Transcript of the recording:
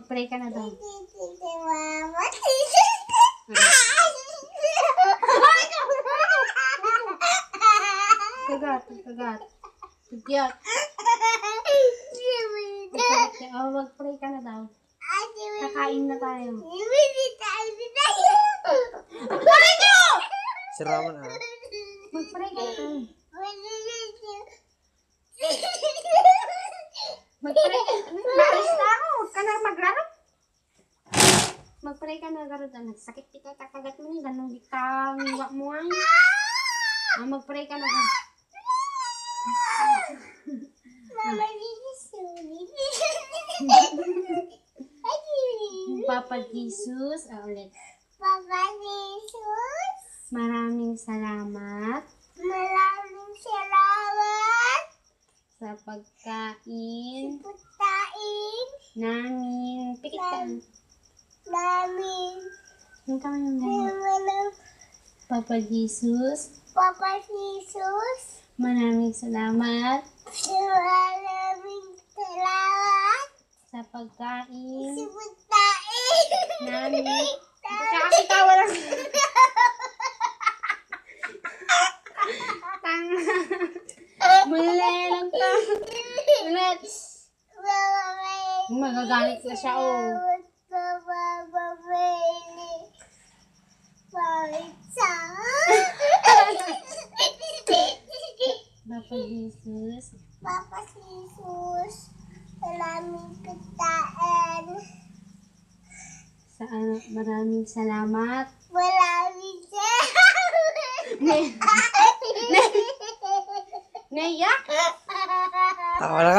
Mag-pray ka na daw. Kagat. Kagat. Mag-pray ka na daw. Kakain na tayo. Sira mo na. Mag-pray ka na. Mag-pray ka. Naalis na ako. Huwag ka na maglaro. Mag-pray ka na, Garod. Nagsakit kita, kakagat mo na. Ganun di ka ngiwa mo ay. Mag-pray ka na. Papa Jesus. Ulit. Papa Jesus, Maraming salamat maraming salamat sa pagkain pagkain namin. Pikit ka. namin. Yung kami yung gano'n. Naman Papa Jesus, Papa Jesus, maraming salamat maraming salamat sa pagkain sa pagkain namin. Kakasitawa lang. Tanga. Muli lang to. Ulit. Magagalit na siya, oh. Papa Jesus, Papa Jesus, maraming pagkain. maraming salamat. Maraming salamat. Naiyak? Tawa na